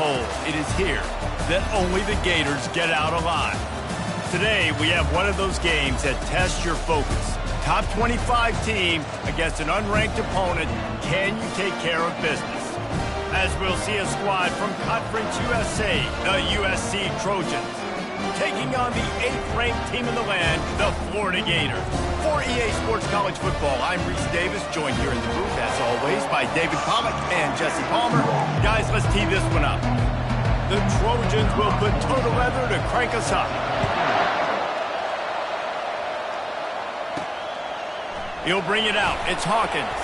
told, it is here that only the Gators get out alive. Today, we have one of those games that tests your focus. Top 25 team against an unranked opponent. Can you take care of business? As we'll see a squad from Conference USA, the USC Trojans, taking on the 8th-ranked team in the land, the Florida Gators. For EA Sports College Football, I'm Reese Davis, joined here in the booth, as always, by David Pollack and Jesse Palmer. Guys, let's tee this one up. The Trojans will put toe to leather to crank us up. He'll bring it out. It's Hawkins.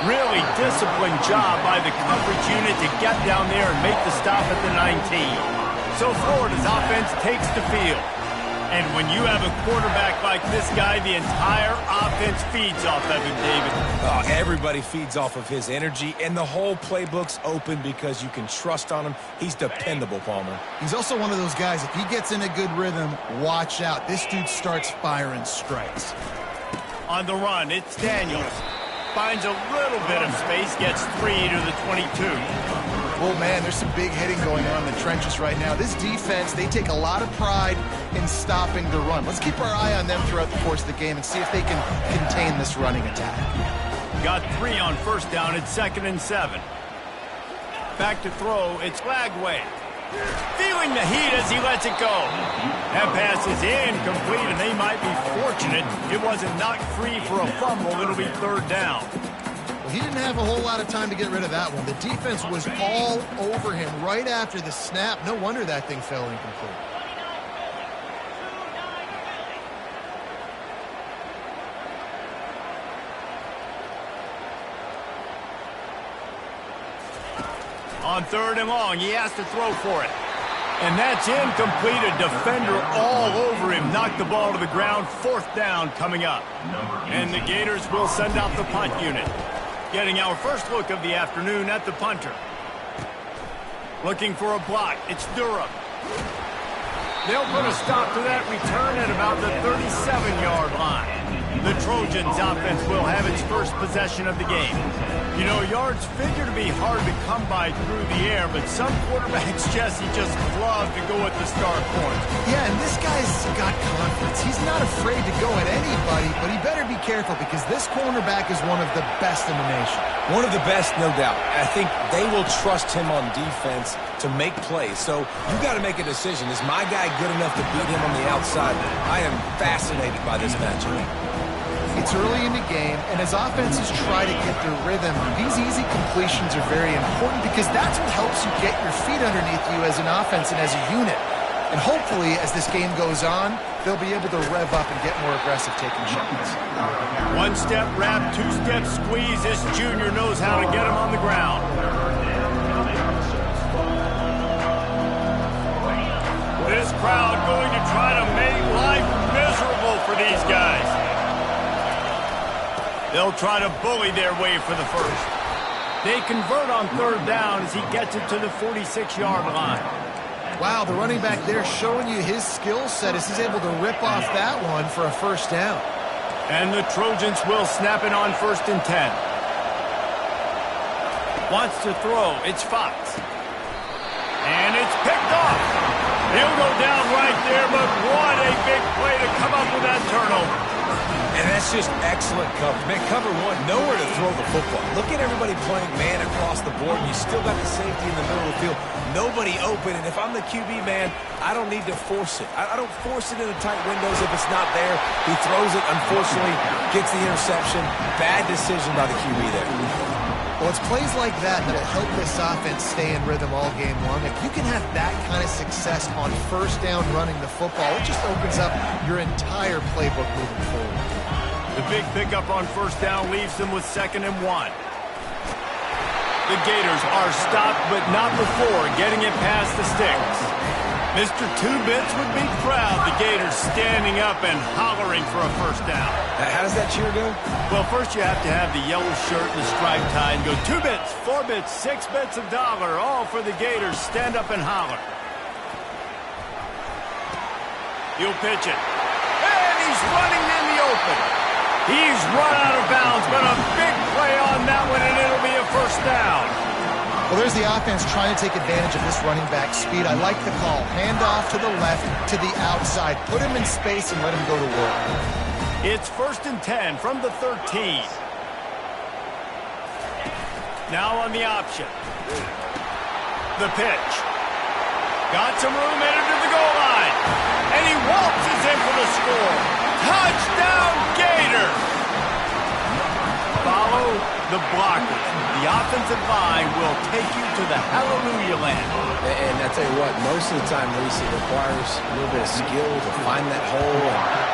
Really disciplined job by the coverage unit to get down there and make the stop at the 19. So Florida's offense takes the field. And when you have a quarterback like this guy, the entire offense feeds off of him, David. Oh, everybody feeds off of his energy, and the whole playbook's open because you can trust on him. He's dependable, Palmer. He's also one of those guys, if he gets in a good rhythm, watch out. This dude starts firing strikes. On the run, it's Daniels. Finds a little bit of space, gets 3 to the 22. Oh, man, there's some big hitting going on in the trenches right now. This defense, they take a lot of pride in stopping the run. Let's keep our eye on them throughout the course of the game and see if they can contain this running attack. Got 3 on first down. It's 2nd and 7. Back to throw. It's Lagway. Feeling the heat as he lets it go. That pass is incomplete, and they might be fortunate it wasn't knocked free for a fumble. It'll be 3rd down. Well, he didn't have a whole lot of time to get rid of that one. The defense was all over him right after the snap. No wonder that thing fell incomplete. On 3rd and long, he has to throw for it. And that's incomplete. A defender all over him. Knocked the ball to the ground. 4th down coming up. And the Gators will send out the punt unit. Getting our first look of the afternoon at the punter. Looking for a block. It's Durham. They'll put a stop to that return at about the 37-yard line. The Trojans' offense will have its first possession of the game. You know, yards figure to be hard to come by through the air, but some quarterbacks, Jesse, just love to go at the star point. Yeah, and this guy's got confidence. He's not afraid to go at anybody, but he better be careful because this cornerback is one of the best in the nation. One of the best, no doubt. I think they will trust him on defense to make plays. So you got to make a decision. Is my guy good enough to beat him on the outside? I am fascinated by this matchup. It's early in the game, and as offenses try to get their rhythm, these easy completions are very important because that's what helps you get your feet underneath you as an offense and as a unit. And hopefully, as this game goes on, they'll be able to rev up and get more aggressive taking shots. 1-step wrap, 2-step squeeze. This junior knows how to get him on the ground. This crowd going to try to make life miserable for these guys. They'll try to bully their way for the first. They convert on 3rd down as he gets it to the 46-yard line. Wow, the running back there showing you his skill set as he's able to rip off that one for a 1st down. And the Trojans will snap it on 1st and 10. Wants to throw. It's Fox. And it's picked off. He'll go down right there, but what a big play to come up with that turnover. And that's just excellent coverage. Man, cover 1, nowhere to throw the football. Look at everybody playing man across the board, and you still got the safety in the middle of the field. Nobody open, and if I'm the QB, man, I don't need to force it. I don't force it into tight windows if it's not there. He throws it, unfortunately, gets the interception. Bad decision by the QB there. Well, it's plays like that that'll help this offense stay in rhythm all game long. If you can have that kind of success on 1st down running the football, it just opens up your entire playbook moving forward. The big pickup on 1st down leaves them with 2nd and 1. The Gators are stopped, but not before getting it past the sticks. Mr. Two-Bits would be proud. The Gators standing up and hollering for a 1st down. How does that cheer go? Well, first you have to have the yellow shirt and the striped tie and go 2 bits, 4 bits, 6 bits, $1, all for the Gators. Stand up and holler. He'll pitch it. And he's running in the open. He's run out of bounds, but a big play on that one, and it'll be a 1st down. Well, there's the offense trying to take advantage of this running back speed. I like the call. Hand off to the left, to the outside. Put him in space and let him go to work. It's 1st and 10 from the 13. Now on the option. The pitch. Got some room headed to the goal line. And he waltzes in for the score. Touchdown, Gator! Follow the blockers. The offensive line will take you to the hallelujah land. And I tell you what, most of the time, Reese, it requires a little bit of skill to find that hole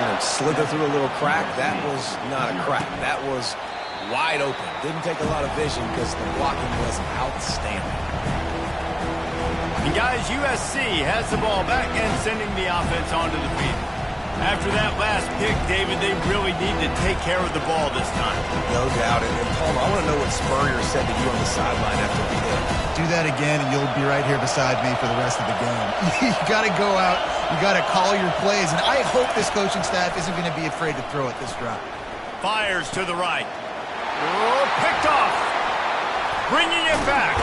and slither through a little crack. That was not a crack. That was wide open. Didn't take a lot of vision because the blocking was outstanding. And guys, USC has the ball back and sending the offense onto the field. After that last pick, David, they really need to take care of the ball this time. No doubt. And Paul, I want to know what Spurrier said to you on the sideline after the hit. Do that again, and you'll be right here beside me for the rest of the game. You got to go out. You got to call your plays. And I hope this coaching staff isn't going to be afraid to throw it this drive. Fires to the right. Oh, picked off. Bringing it back.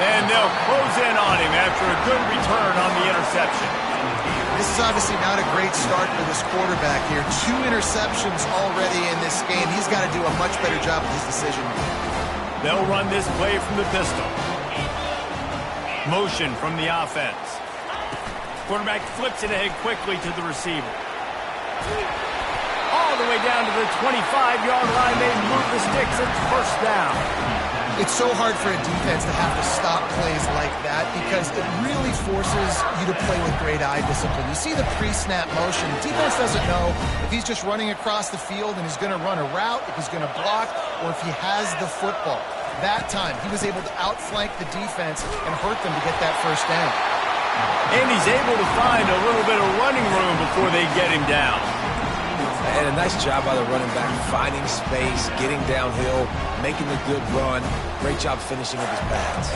And they'll close in on him after a good return on the interception. This is obviously not a great start for this quarterback here. 2 interceptions already in this game. He's got to do a much better job with his decision. They'll run this play from the pistol. Motion from the offense. Quarterback flips it ahead quickly to the receiver. All the way down to the 25-yard line. They move the sticks. It's 1st down. It's so hard for a defense to have to stop plays like that because it really forces you to play with great eye discipline. You see the pre-snap motion. Defense doesn't know if he's just running across the field and he's going to run a route, if he's going to block, or if he has the football. That time, he was able to outflank the defense and hurt them to get that 1st down. And he's able to find a little bit of running room before they get him down. And a nice job by the running back, finding space, getting downhill, making the good run. Great job finishing with his pads.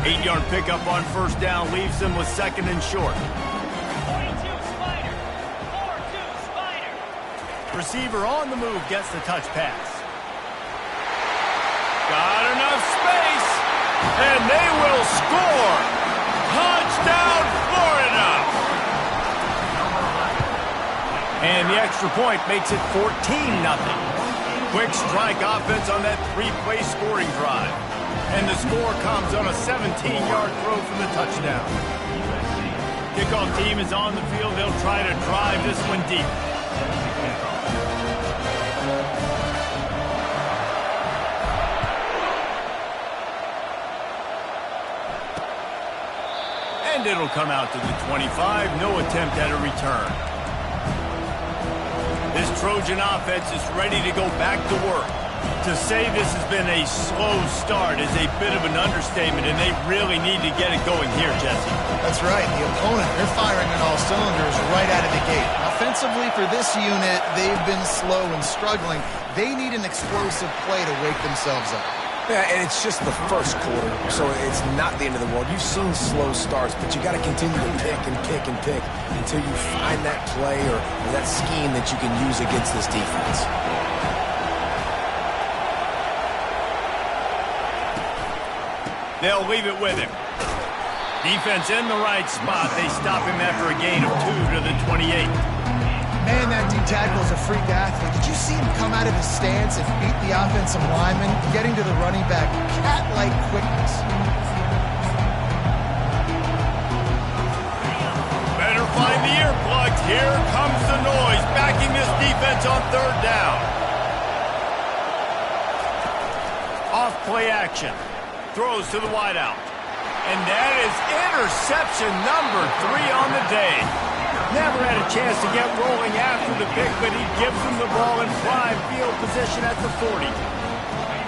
8-yard pickup on 1st down leaves them with 2nd and short. 42 Spider. 4-2 Spider. Receiver on the move gets the touch pass. Got enough space, and they will score. Touchdown, Florida! And the extra point makes it 14-0. Quick strike offense on that 3-play scoring drive. And the score comes on a 17-yard throw from the touchdown. Kickoff team is on the field. They'll try to drive this one deep. And it'll come out to the 25. No attempt at a return. This Trojan offense is ready to go back to work. To say this has been a slow start is a bit of an understatement, and they really need to get it going here, Jesse. That's right. The opponent, they're firing on all cylinders right out of the gate. Offensively for this unit, they've been slow and struggling. They need an explosive play to wake themselves up. Yeah, and it's just the 1st quarter, so it's not the end of the world. You've seen slow starts, but you got to continue to pick and pick and pick until you find that play or that scheme that you can use against this defense. They'll leave it with him. Defense in the right spot. They stop him after a gain of 2 to the 28. Man, that D-tackle is a freak athlete. Did you see him come out of his stance and beat the offensive lineman, getting to the running back? Cat-like quickness. Better find the earplugs. Here comes the noise, backing this defense on 3rd down. Off play action. Throws to the wideout. And that is interception number 3 on the day. Never had a chance to get rolling after the pick, but he gives them the ball in prime field position at the 40.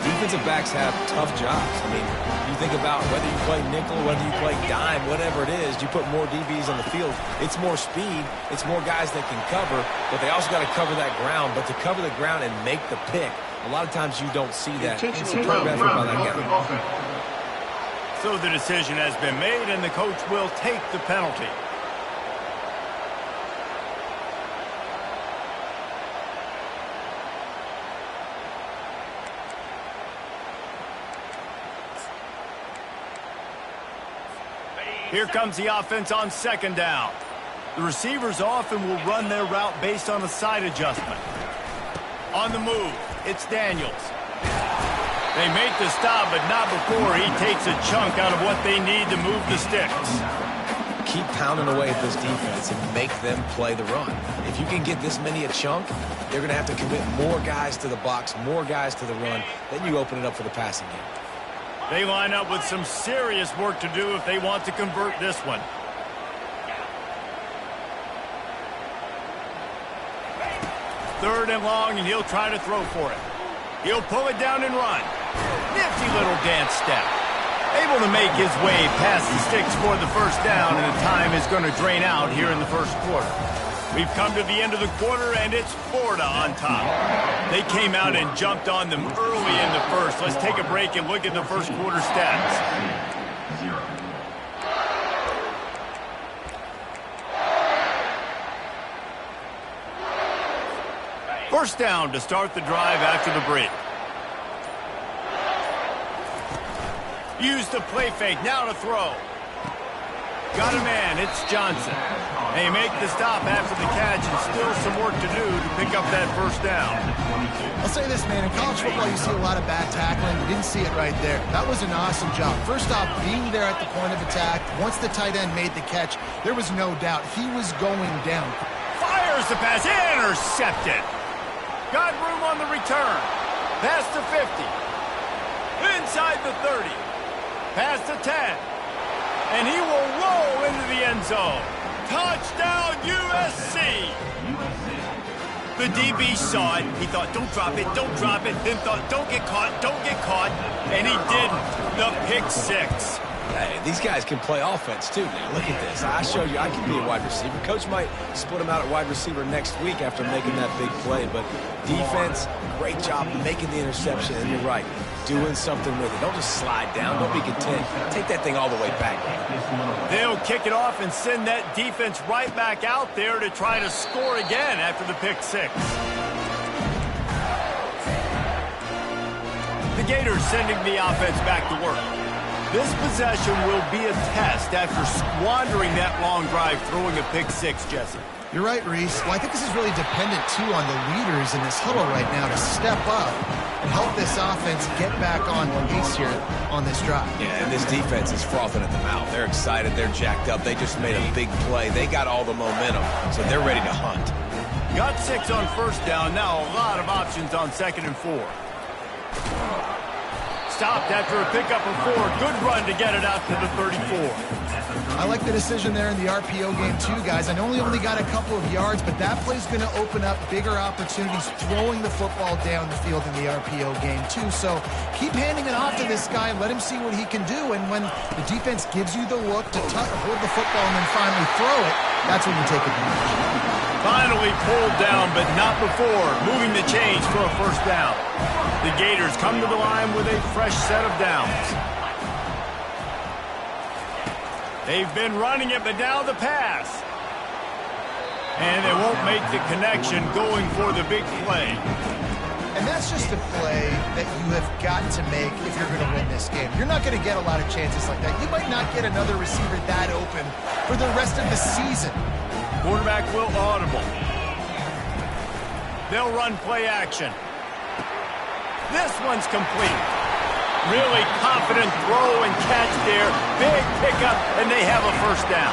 Defensive backs have tough jobs. I mean, you think about whether you play nickel, whether you play dime, whatever it is, you put more DBs on the field. It's more speed. It's more guys that can cover, but they also got to cover that ground. But to cover the ground and make the pick, a lot of times you don't see that. It's a superb effort by that guy. So the decision has been made, and the coach will take the penalty. Here comes the offense on second down. The receivers often will run their route based on a side adjustment. On the move, it's Daniels. They make the stop, but not before he takes a chunk out of what they need to move the sticks. Keep pounding away at this defense and make them play the run. If you can get this many a chunk, they're going to have to commit more guys to the box, more guys to the run. Then you open it up for the passing game. They line up with some serious work to do if they want to convert this one. Third and long, and he'll try to throw for it. He'll pull it down and run. Nifty little dance step. Able to make his way past the sticks for the first down, and the time is going to drain out here in the first quarter. We've come to the end of the quarter, and it's Florida on top. They came out and jumped on them early in the first. Let's take a break and look at the first quarter stats. First down to start the drive after the break. Use the play fake, now to throw. Got a man, it's Johnson. They make the stop after the catch, and still some work to do to pick up that first down. I'll say this, man. In college football, you see a lot of bad tackling. You didn't see it right there. That was an awesome job. First off, being there at the point of attack. Once the tight end made the catch, there was no doubt he was going down. Fires the pass, intercepted. Got room on the return. Past the 50. Inside the 30. Past the 10. And he will roll into the end zone. Touchdown, USC! The DB saw it. He thought, don't drop it, don't drop it. Then thought, don't get caught, don't get caught. And he didn't. The pick six. Hey, these guys can play offense too now. Look at this. I showed you I can be a wide receiver. Coach might split him out at wide receiver next week after making that big play. But defense, great job making the interception. And you're right, doing something with it. Don't just slide down. Don't be content. Take that thing all the way back. They'll kick it off and send that defense right back out there to try to score again after the pick six. The Gators sending the offense back to work. This possession will be a test after squandering that long drive throwing a pick six, Jesse. You're right, Reese. Well, I think this is really dependent, too, on the leaders in this huddle right now to step up and help this offense get back on pace here on this drive. Yeah, and this defense is frothing at the mouth. They're excited. They're jacked up. They just made a big play. They got all the momentum, so they're ready to hunt. Got 6 on first down. Now a lot of options on 2nd and 4. Stopped after a pickup of 4. Good run to get it out to the 34. I like the decision there in the RPO game too, guys. I know he only got a couple of yards, but that play's going to open up bigger opportunities throwing the football down the field in the RPO game too. So keep handing it off to this guy. Let him see what he can do. And when the defense gives you the look to hold the football and then finally throw it, that's when you take advantage. Finally pulled down, but not before moving the chains for a first down. The Gators come to the line with a fresh set of downs. They've been running it, but now the pass. And they won't make the connection going for the big play. And that's just a play that you have got to make if you're going to win this game. You're not going to get a lot of chances like that. You might not get another receiver that open for the rest of the season. Quarterback will audible. They'll run play action. This one's complete. Really confident throw and catch there. Big pickup, and they have a first down.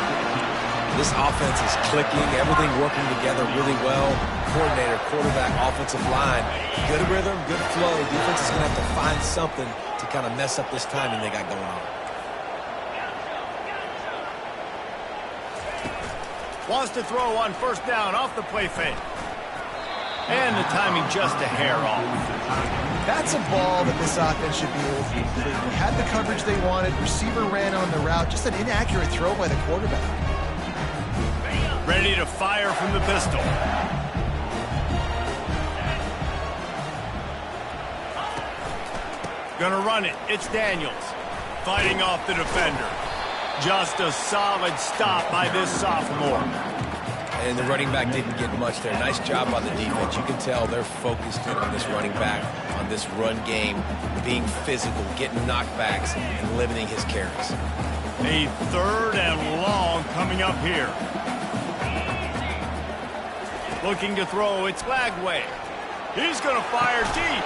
This offense is clicking, everything working together really well. Coordinator, quarterback, offensive line. Good rhythm, good flow. Defense is going to have to find something to kind of mess up this timing they got going on. Wants to throw on first down off the play fake. And the timing just a hair off. That's a ball that this offense should be able to complete. They had the coverage they wanted. Receiver ran on the route. Just an inaccurate throw by the quarterback. Ready to fire from the pistol. Gonna run it. It's Daniels. Fighting off the defender. Just a solid stop by this sophomore. And the running back didn't get much there. Nice job by the defense. You can tell they're focused in on this running back, on this run game, being physical, getting knockbacks, and limiting his carries. A 3rd and long coming up here. Looking to throw, it's Lagway. He's going to fire deep.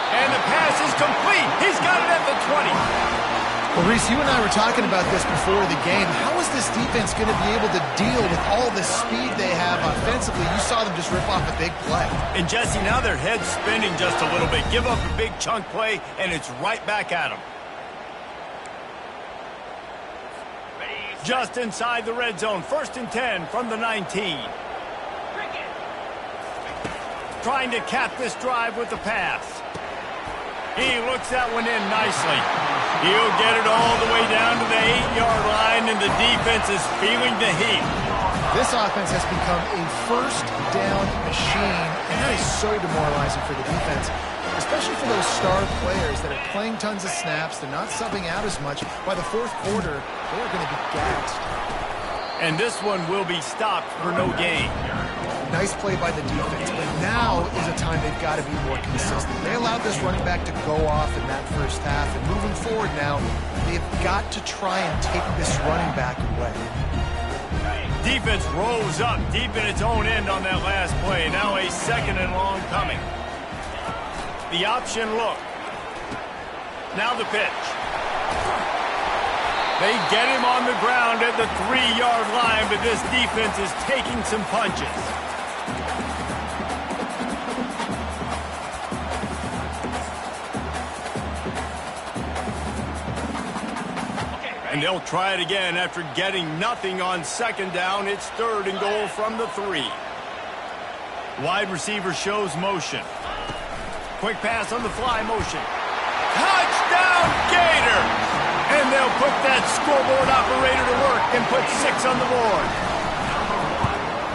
And the pass is complete. He's got it at the 20. Well, Reese, you and I were talking about this before the game. How is this defense going to be able to deal with all the speed they have offensively? You saw them just rip off a big play. And Jesse, now their head's spinning just a little bit. Give up a big chunk play, and it's right back at them. Just inside the red zone. 1st and 10 from the 19. Trying to cap this drive with the pass. He looks that one in nicely. He'll get it all the way down to the 8-yard line, and the defense is feeling the heat. This offense has become a first down machine, and that is so demoralizing for the defense, especially for those star players that are playing tons of snaps. They're not subbing out as much. By the 4th quarter, they are going to be gassed. And this one will be stopped for no gain. Nice play by the defense, but now is a time they've got to be more consistent. They allowed this running back to go off in that first half, and moving forward now, they've got to try and take this running back away. Defense rose up deep in its own end on that last play. Now a 2nd and long coming. The option look. Now the pitch. They get him on the ground at the 3-yard line, but this defense is taking some punches. And they'll try it again after getting nothing on 2nd down. It's 3rd and goal from the 3. Wide receiver shows motion. Quick pass on the fly motion. Touchdown, Gator! And they'll put that scoreboard operator to work and put 6 on the board.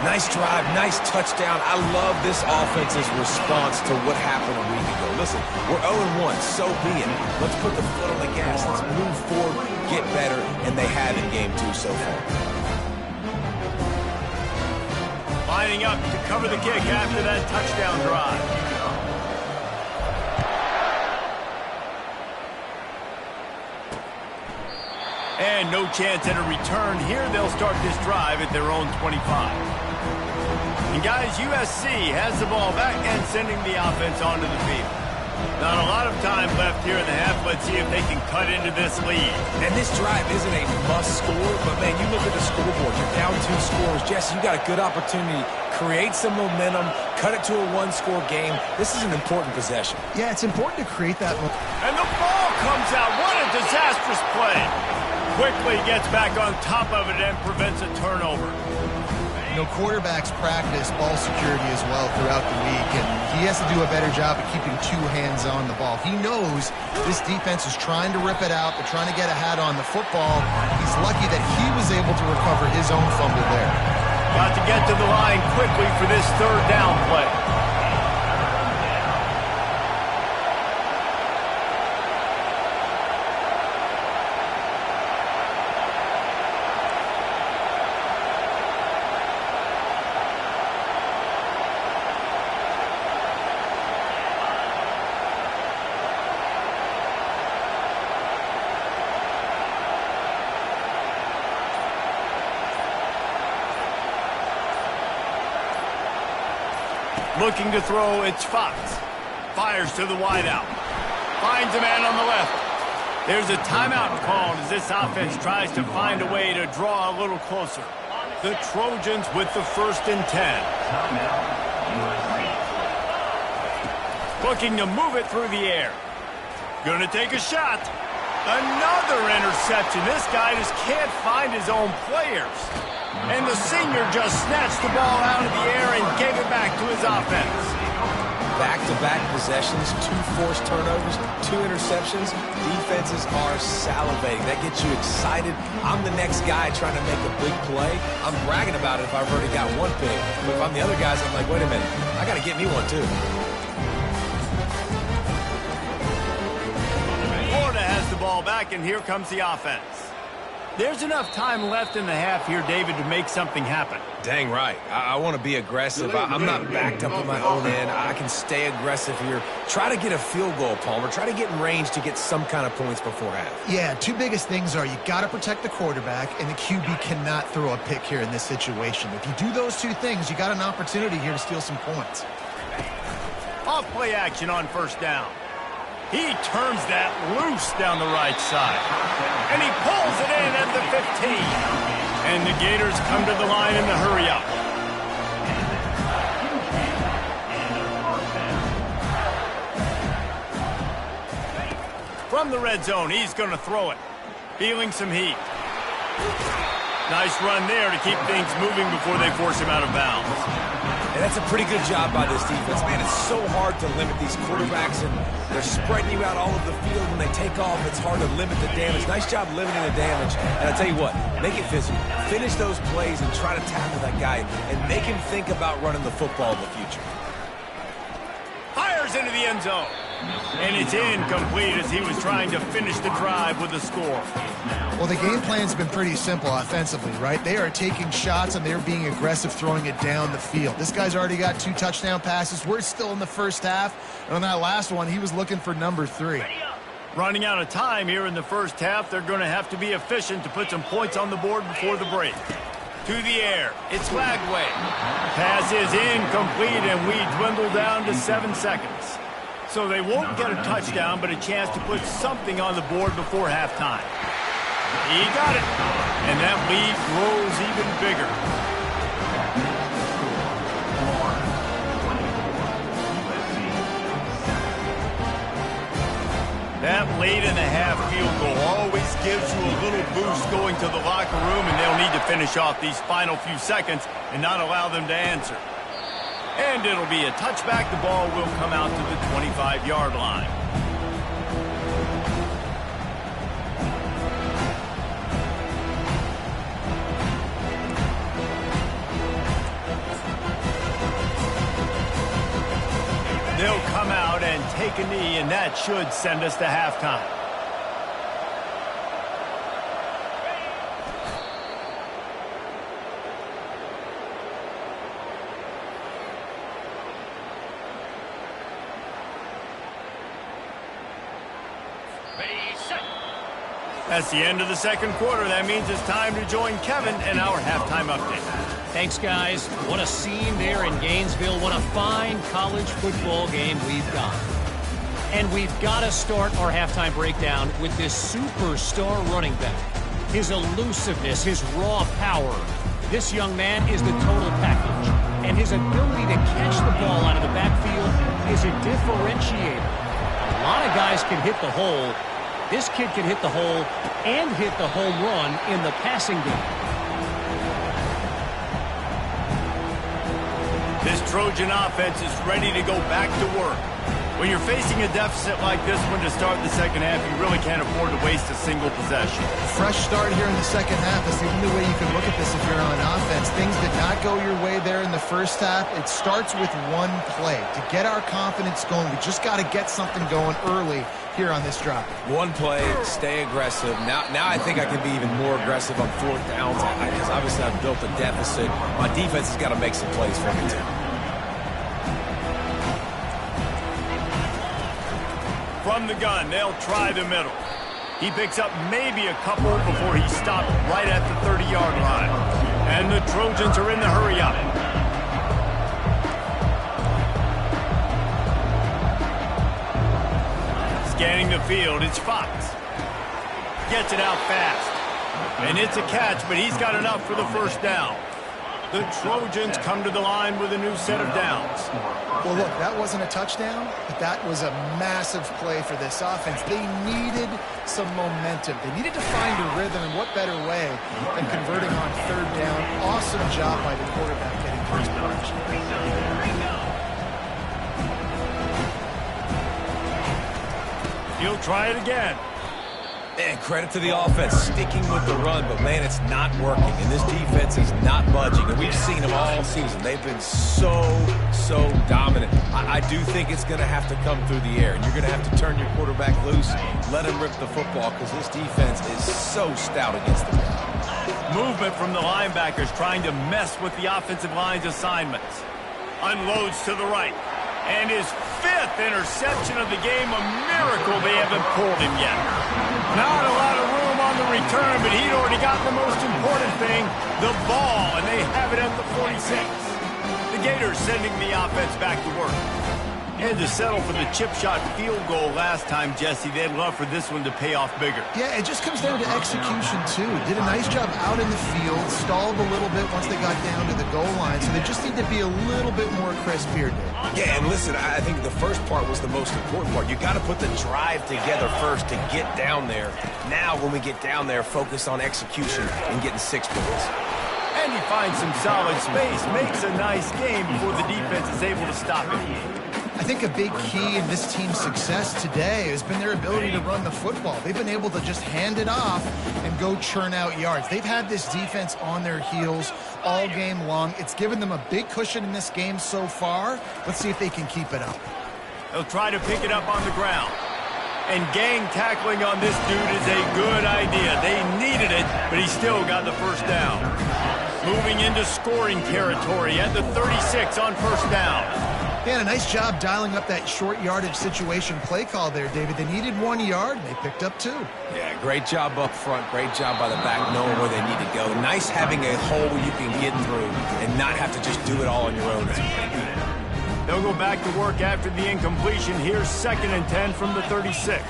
Nice drive, nice touchdown. I love this offense's response to what happened a week ago. Listen, we're 0-1, so be it. Let's put the foot on the gas. Let's move forward, get better, and they have in game 2 so far. Lining up to cover the kick after that touchdown drive. And no chance at a return here. They'll start this drive at their own 25. And guys, USC has the ball back and sending the offense onto the field. Not a lot of time left here in the half. Let's see if they can cut into this lead. And this drive isn't a must score, but man, you look at the scoreboard. You're down 2 scores. Jesse, you got a good opportunity. Create some momentum. Cut it to a 1-score game. This is an important possession. Yeah, it's important to create that. And the ball comes out. What a disastrous play. Quickly gets back on top of it and prevents a turnover. You know, quarterbacks practice ball security as well throughout the week, and he has to do a better job of keeping 2 hands on the ball. He knows this defense is trying to rip it out. They're trying to get a hat on the football. He's lucky that he was able to recover his own fumble there. Got to get to the line quickly for this 3rd down play. Looking to throw, it's Fox. Fires to the wideout. Finds a man on the left. There's a timeout called as this offense tries to find a way to draw a little closer. The Trojans with the 1st and 10. Looking to move it through the air. Gonna take a shot. Another interception. This guy just can't find his own players. And the senior just snatched the ball out of the air and gave it back to his offense. Back-to-back possessions, 2 forced turnovers, 2 interceptions. Defenses are salivating. That gets you excited. I'm the next guy trying to make a big play. I'm bragging about it if I've already got 1 pick. But if I'm the other guys, I'm like, wait a minute. I got to get me 1 too. Florida has the ball back, and here comes the offense. There's enough time left in the half here, David, to make something happen. Dang right. I want to be aggressive. I'm not backed up on my own end. I can stay aggressive here. Try to get a field goal, Palmer. Try to get in range to get some kind of points before half. Yeah, two biggest things are you got to protect the quarterback, and the QB cannot throw a pick here in this situation. If you do those two things, you got an opportunity here to steal some points. Off play action on first down. He turns that loose down the right side. And he pulls it in at the 15. And the Gators come to the line in the hurry-up. From the red zone, he's going to throw it. Feeling some heat. Nice run there to keep things moving before they force him out of bounds. And that's a pretty good job by this defense. Man, it's so hard to limit these quarterbacks, and they're spreading you out all over the field. When they take off, it's hard to limit the damage. Nice job limiting the damage. And I tell you what, make it physical. Finish those plays and try to tackle that guy and make him think about running the football in the future. Fires into the end zone. And it's incomplete as he was trying to finish the drive with a score. Well, the game plan's been pretty simple offensively, right? They are taking shots and they're being aggressive, throwing it down the field. This guy's already got 2 touchdown passes. We're still in the first half. And on that last one, he was looking for number 3. Running out of time here in the first half, they're going to have to be efficient to put some points on the board before the break. To the air, it's Lagway. Pass is incomplete, and we dwindle down to 7 seconds. So they won't get a touchdown, but a chance to put something on the board before halftime. He got it, and that lead grows even bigger. That late-in-the-half field goal always gives you a little boost going to the locker room, and they'll need to finish off these final few seconds and not allow them to answer. And it'll be a touchback. The ball will come out to the 25-yard line. They'll come out and take a knee, and that should send us to halftime. That's the end of the second quarter. That means it's time to join Kevin in our halftime update. Thanks, guys. What a scene there in Gainesville. What a fine college football game we've got. And we've got to start our halftime breakdown with this superstar running back. His elusiveness, his raw power. This young man is the total package. And his ability to catch the ball out of the backfield is a differentiator. A lot of guys can hit the hole. This kid can hit the hole and hit the home run in the passing game. This Trojan offense is ready to go back to work. When you're facing a deficit like this one to start the second half, you really can't afford to waste a single possession. Fresh start here in the second half is the only way you can look at this if you're on offense. Things did not go your way there in the first half. It starts with one play. To get our confidence going, we just got to get something going early here on this drive. One play, stay aggressive. Now I think I can be even more aggressive on 4th downs because obviously I've built a deficit. My defense has got to make some plays for me too. From the gun, they'll try the middle. He picks up maybe a couple before he stopped right at the 30-yard line. And the Trojans are in the hurry-up. Scanning the field, it's Fox. Gets it out fast. And it's a catch, but he's got enough for the first down. The Trojans come to the line with a new set of downs. Well, look, that wasn't a touchdown, but that was a massive play for this offense. They needed some momentum. They needed to find a rhythm, and what better way than converting on 3rd down. Awesome job by the quarterback getting first production. He'll try it again. Man, credit to the offense, sticking with the run, but man, it's not working, and this defense is not budging, and we've seen them all season. They've been so dominant. I do think it's going to have to come through the air, and you're going to have to turn your quarterback loose, let him rip the football, because this defense is so stout against the run. Movement from the linebackers trying to mess with the offensive line's assignments. Unloads to the right. And his 5th interception of the game, a miracle they haven't pulled him yet. Not a lot of room on the return, but he'd already got the most important thing, the ball, and they have it at the 46. The Gators sending the offense back to work. And to settle for the chip shot field goal last time, Jesse, they'd love for this one to pay off bigger. Yeah, it just comes down to execution, too. Did a nice job out in the field, stalled a little bit once they got down to the goal line, so they just need to be a little bit more crisp here, Dave. Yeah, and listen, I think the first part was the most important part. You got to put the drive together first to get down there. Now, when we get down there, focus on execution and getting 6 points. And he finds some solid space, makes a nice game before the defense is able to stop it. I think a big key in this team's success today has been their ability to run the football. They've been able to just hand it off and go churn out yards. They've had this defense on their heels all game long. It's given them a big cushion in this game so far. Let's see if they can keep it up. They'll try to pick it up on the ground. And gang tackling on this dude is a good idea. They needed it, but he still got the first down. Moving into scoring territory at the 36 on first down. Yeah, a nice job dialing up that short yardage situation play call there, David. They needed 1 yard, and they picked up 2. Yeah, great job up front. Great job by the back knowing where they need to go. Nice having a hole you can get through and not have to just do it all on your own. They'll go back to work after the incompletion. Here's 2nd and 10 from the 36.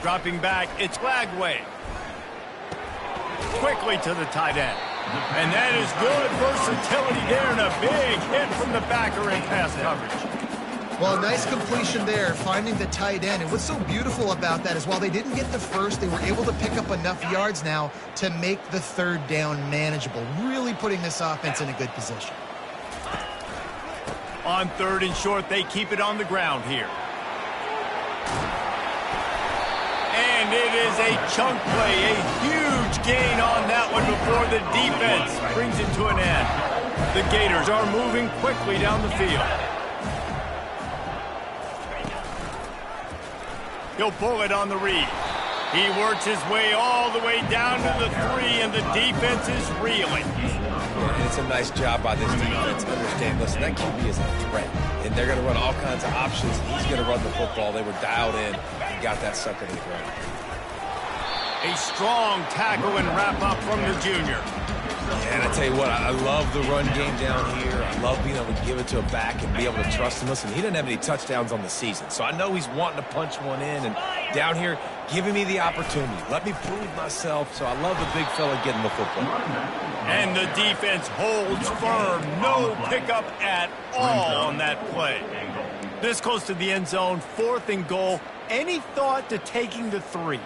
Dropping back, it's Lagway. Quickly to the tight end. And that is good versatility there and a big hit from the backer in pass coverage. Well, a nice completion there, finding the tight end. And what's so beautiful about that is while they didn't get the first, they were able to pick up enough yards now to make the 3rd down manageable, really putting this offense in a good position. On 3rd and short, they keep it on the ground here. And it is a chunk play, a huge gain on that one before the defense brings it to an end. The Gators are moving quickly down the field. He'll pull it on the read. He works his way all the way down to the 3, and the defense is reeling. And it's a nice job by this defense. Understand, listen, that QB is a threat. And they're going to run all kinds of options. He's going to run the football. They were dialed in and got that sucker to the ground. A strong tackle and wrap up from the junior. And I tell you what, I love the run game down here. I love being able to give it to a back and be able to trust him. Listen, he didn't have any touchdowns on the season, so I know he's wanting to punch one in. And down here, giving me the opportunity. Let me prove myself, so I love the big fella getting the football. And the defense holds firm. No pickup at all on that play. This close to the end zone, 4th and goal. Any thought to taking the 3?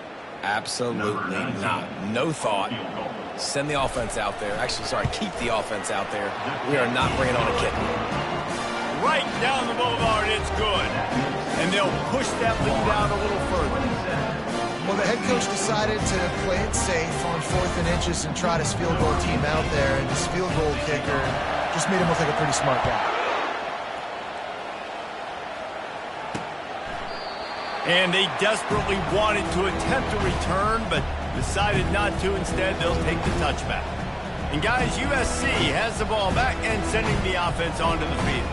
Absolutely not. No thought. Send the offense out there. Actually, sorry, keep the offense out there. We are not bringing on a kick. Right down the boulevard, it's good. And they'll push that lead out a little further. Well, the head coach decided to play it safe on 4th and inches and trot his field goal team out there, and his field goal kicker just made him look like a pretty smart guy. And they desperately wanted to attempt a return, but decided not to. Instead, they'll take the touchback. And guys, USC has the ball back and sending the offense onto the field.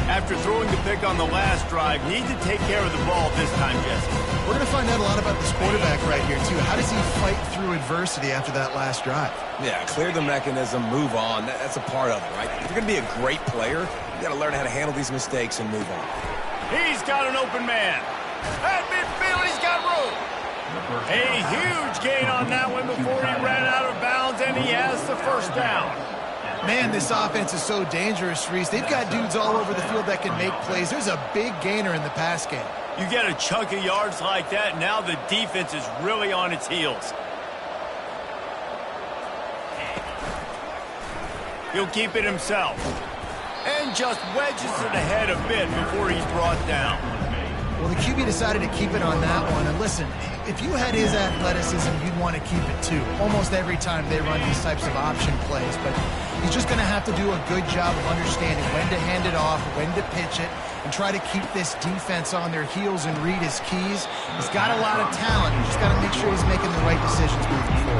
After throwing the pick on the last drive, need to take care of the ball this time, Jesse. We're going to find out a lot about this quarterback right here, too. How does he fight through adversity after that last drive? Yeah, clear the mechanism, move on. That's a part of it, right? If you're going to be a great player, you got to learn how to handle these mistakes and move on. He's got an open man. At midfield, he's got room. A huge gain on that one before he ran out of bounds, and he has the first down. Man, this offense is so dangerous, Reese. They've got dudes all over the field that can make plays. There's a big gainer in the pass game. You get a chunk of yards like that, now the defense is really on its heels. He'll keep it himself. And just wedges it ahead a bit before he's brought down. Well, the QB decided to keep it on that one. And listen, if you had his athleticism, you'd want to keep it too. Almost every time they run these types of option plays. But he's just going to have to do a good job of understanding when to hand it off, when to pitch it, and try to keep this defense on their heels and read his keys. He's got a lot of talent. He's just got to make sure he's making the right decisions moving forward.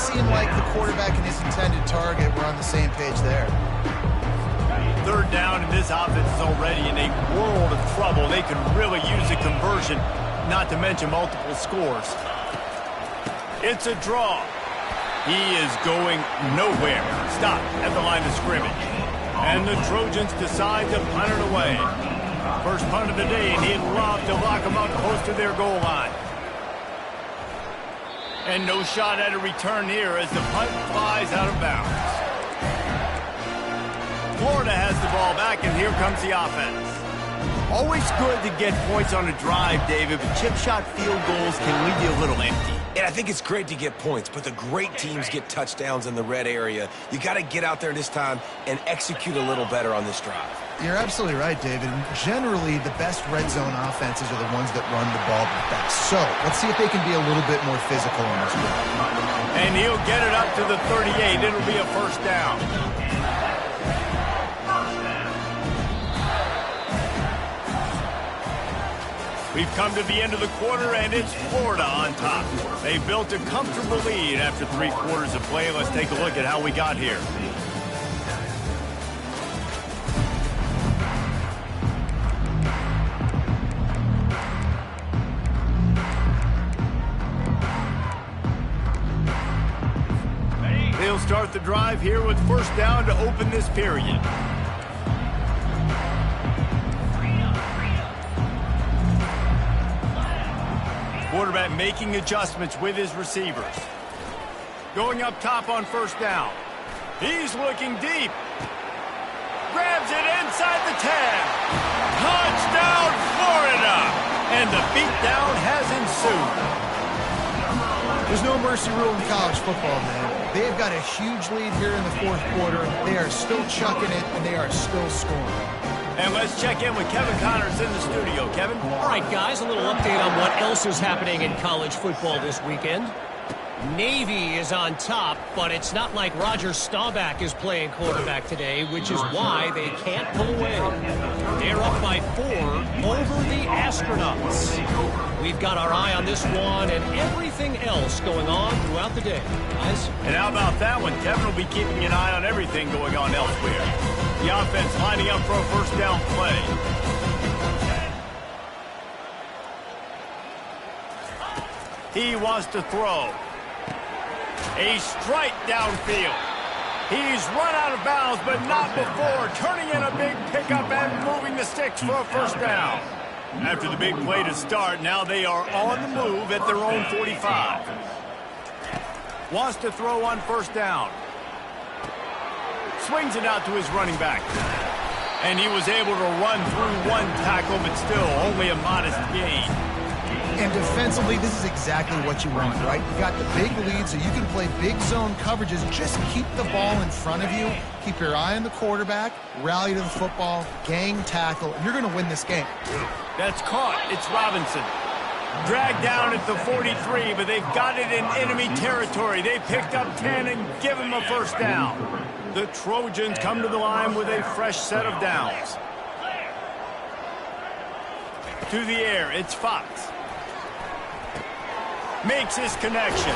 seem like the quarterback and his intended target were on the same page there. Third down, and this offense is already in a world of trouble. They could really use a conversion, not to mention multiple scores. It's a draw. He is going nowhere. Stop at the line of scrimmage. And the Trojans decide to punt it away. First punt of the day, and he'd love to lock them up close to their goal line. And no shot at a return here as the punt flies out of bounds. Florida has the ball back, and here comes the offense. Always good to get points on a drive, David, but chip shot field goals can leave you a little empty. And I think it's great to get points, but the great teams get touchdowns in the red area. You got to get out there this time and execute a little better on this drive. You're absolutely right, David. Generally, the best red zone offenses are the ones that run the ball the best. So let's see if they can be a little bit more physical on this one. And he'll get it up to the 38. It'll be a first down. We've come to the end of the quarter, and it's Florida on top. They built a comfortable lead after 3 quarters of play. Let's take a look at how we got here. They'll start the drive here with first down to open this period. Quarterback making adjustments with his receivers. Going up top on first down. He's looking deep. Grabs it inside the 10. Touchdown, Florida! And the beatdown has ensued. There's no mercy rule in college football, man. They've got a huge lead here in the 4th quarter. They are still chucking it, and they are still scoring. And let's check in with Kevin Connors in the studio. Kevin? All right, guys, a little update on what else is happening in college football this weekend. Navy is on top, but it's not like Roger Staubach is playing quarterback today, which is why they can't pull away. They're up by 4 over the Astronauts. We've got our eye on this one and everything else going on throughout the day, guys. And how about that one? Kevin will be keeping an eye on everything going on elsewhere. The offense lining up for a first down play. He wants to throw. A strike downfield. He's run out of bounds, but not before. Turning in a big pickup and moving the sticks for a first down. After the big play to start, now they are on the move at their own 45. Wants to throw on first down. Swings it out to his running back. And he was able to run through 1 tackle, but still only a modest gain. And defensively, this is exactly what you want, right? You got the big lead, so you can play big zone coverages. Just keep the ball in front of you. Keep your eye on the quarterback. Rally to the football. Gang tackle. And you're going to win this game. That's caught. It's Robinson. Dragged down at the 43, but they've got it in enemy territory. They picked up 10 and give him a first down. The Trojans come to the line with a fresh set of downs. To the air, it's Fox. Makes his connection.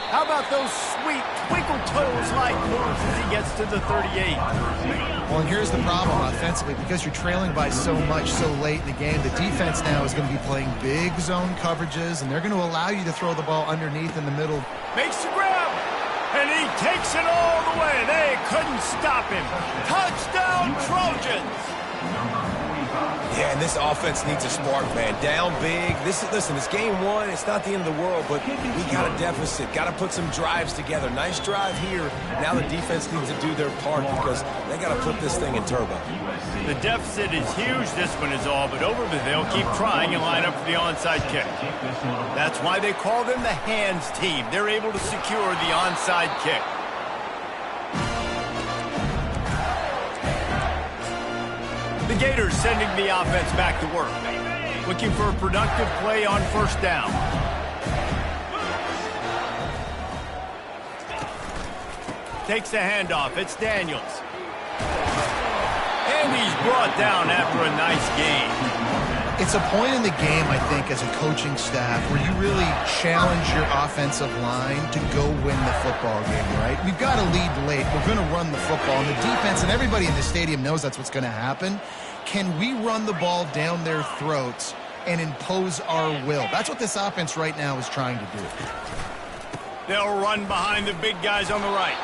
How about those sweet twinkle toes-like moves as he gets to the 38? Well, and here's the problem offensively. Because you're trailing by so much so late in the game, the defense now is going to be playing big zone coverages, and they're going to allow you to throw the ball underneath in the middle. Makes the grab, and he takes it all the way. They couldn't stop him. Touchdown, Trojans! Yeah, and this offense needs a spark, man. Down big. Listen, it's game 1. It's not the end of the world, but we got a deficit. Got to put some drives together. Nice drive here. Now the defense needs to do their part because they got to put this thing in turbo. The deficit is huge. This one is all but over, but they'll keep trying and line up for the onside kick. That's why they call them the hands team. They're able to secure the onside kick. The Gators sending the offense back to work. Looking for a productive play on first down. Takes the handoff. It's Daniels. And he's brought down after a nice gain. It's a point in the game, I think, as a coaching staff where you really challenge your offensive line to go win the football game, right? We've got to lead late. We're going to run the football. And the defense and everybody in the stadium knows that's what's going to happen. Can we run the ball down their throats and impose our will? That's what this offense right now is trying to do. They'll run behind the big guys on the right.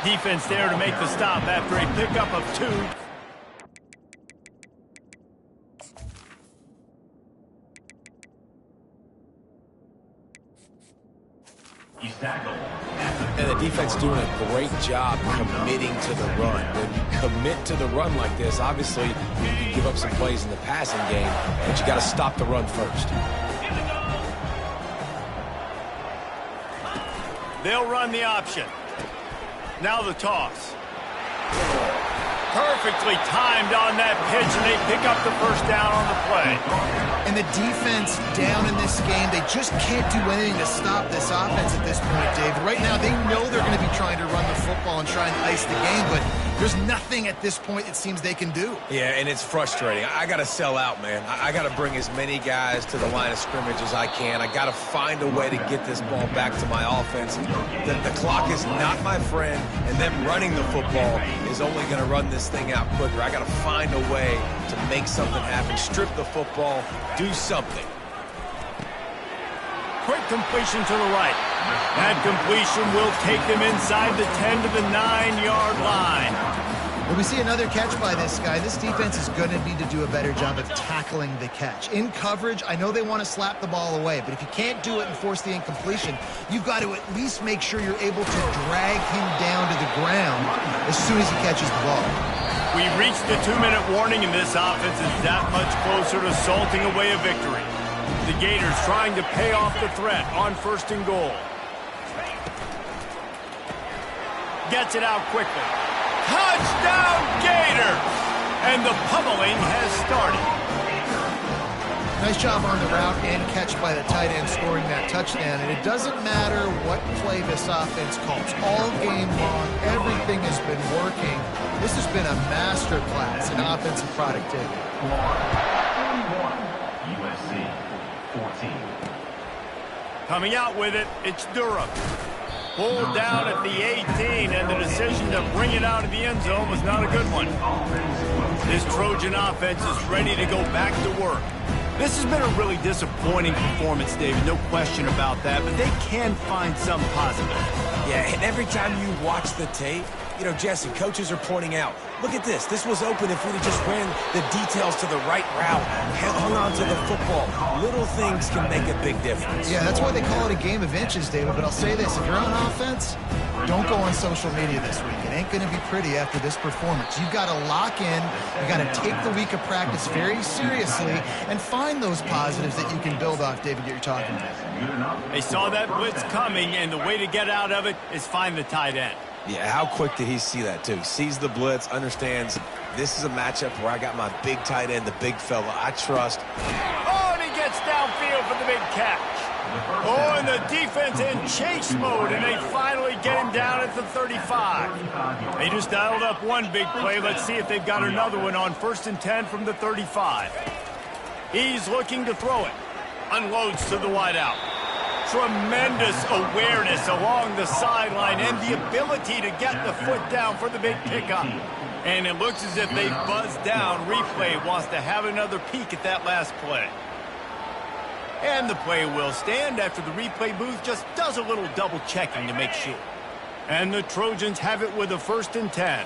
Defense there to make the stop after a pickup of 2. And the defense doing a great job committing to the run. When you commit to the run like this, obviously you can give up some plays in the passing game, but you got to stop the run first. They'll run the option. Now the toss. Perfectly timed on that pitch, and they pick up the first down on the play. And the defense down in this game, they just can't do anything to stop this offense at this point, David. Right now, they know they're going to be trying to run the football and try and ice the game, but there's nothing at this point it seems they can do. Yeah, and it's frustrating. I got to sell out, man. I got to bring as many guys to the line of scrimmage as I can. I got to find a way to get this ball back to my offense. The clock is not my friend, and them running the football is only going to run this thing out quicker. I got to find a way to make something happen, strip the football, do something. Quick completion to the right. That completion will take them inside the 10 to the 9-yard line. When we see another catch by this guy, this defense is going to need to do a better job of tackling the catch. In coverage, I know they want to slap the ball away, but if you can't do it and force the incompletion, you've got to at least make sure you're able to drag him down to the ground as soon as he catches the ball. We reached the 2-minute warning, and this offense is that much closer to salting away a victory. The Gators trying to pay off the threat on 1st and goal. Gets it out quickly. Touchdown, Gators! And the pummeling has started. Nice job on the route and catch by the tight end scoring that touchdown. And it doesn't matter what play this offense calls. All game long, everything has been working. This has been a master class in offensive productivity. 41, USC 14. Coming out with it, it's Durham. Pulled down at the 18, and the decision to bring it out of the end zone was not a good one. This Trojan offense is ready to go back to work. This has been a really disappointing performance, David, no question about that, but they can find some positive. Yeah, and every time you watch the tape, you know, Jesse, coaches are pointing out, look at this. This was open if we'd have just ran the details to the right route, hung on to the football. Little things can make a big difference. Yeah, that's why they call it a game of inches, David. But I'll say this, if you're on offense, don't go on social media this week. It ain't going to be pretty after this performance. You've got to lock in. You've got to take the week of practice very seriously and find those positives that you can build off, David, that you're talking about. They saw that blitz coming, and the way to get out of it is find the tight end. Yeah, how quick did he see that, too? Sees the blitz, understands this is a matchup where I got my big tight end, the big fella I trust. Oh, and he gets downfield for the big catch. Oh, and the defense in chase mode, and they finally get him down at the 35. They just dialed up one big play. Let's see if they've got another one on 1st and 10 from the 35. He's looking to throw it. Unloads to the wideout. Tremendous awareness along the sideline and the ability to get the foot down for the big pickup. And it looks as if they buzzed down. Replay wants to have another peek at that last play. And the play will stand after the replay booth just does a little double checking to make sure. And the Trojans have it with a 1st and 10.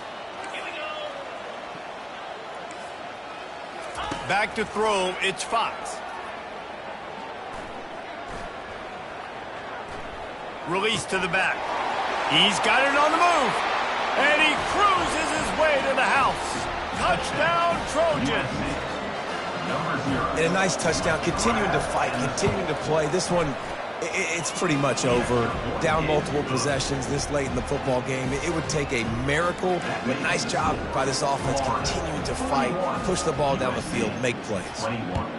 Back to throw, it's Fox. Release to the back. He's got it on the move. And he cruises his way to the house. Touchdown, Trojans. And a nice touchdown, continuing to fight, continuing to play. This one, it's pretty much over. Down multiple possessions this late in the football game. It would take a miracle, but nice job by this offense continuing to fight, push the ball down the field, make plays.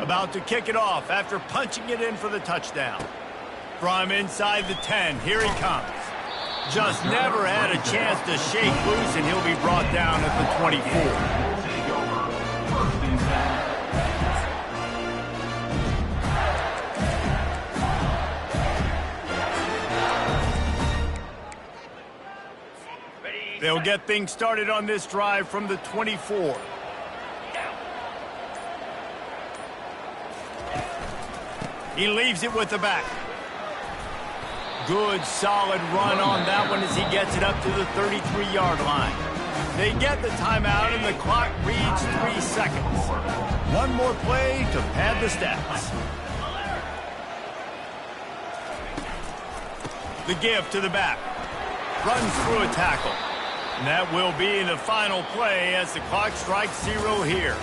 About to kick it off after punching it in for the touchdown. From inside the 10, here he comes. Just never had a chance to shake loose, and he'll be brought down at the 24. They'll get things started on this drive from the 24. He leaves it with the back. Good, solid run on that one as he gets it up to the 33-yard line. They get the timeout, and the clock reads 3 seconds. One more play to pad the stats. The give to the back. Runs through a tackle. And that will be the final play as the clock strikes 0 here.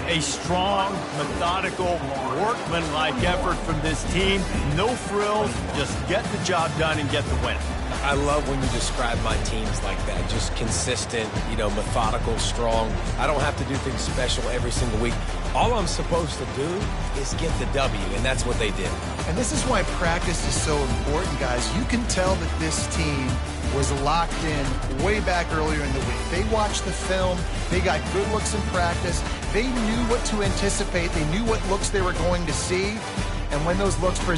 A strong, methodical, workmanlike effort from this team. No frills, just get the job done and get the win. I love when you describe my teams like that. Just consistent, methodical, strong. I don't have to do things special every single week. All I'm supposed to do is get the W, and that's what they did. And this is why practice is so important, guys. You can tell that this team was locked in way back earlier in the week. They watched the film. They got good looks in practice. They knew what to anticipate. They knew what looks they were going to see. And when those looks presented,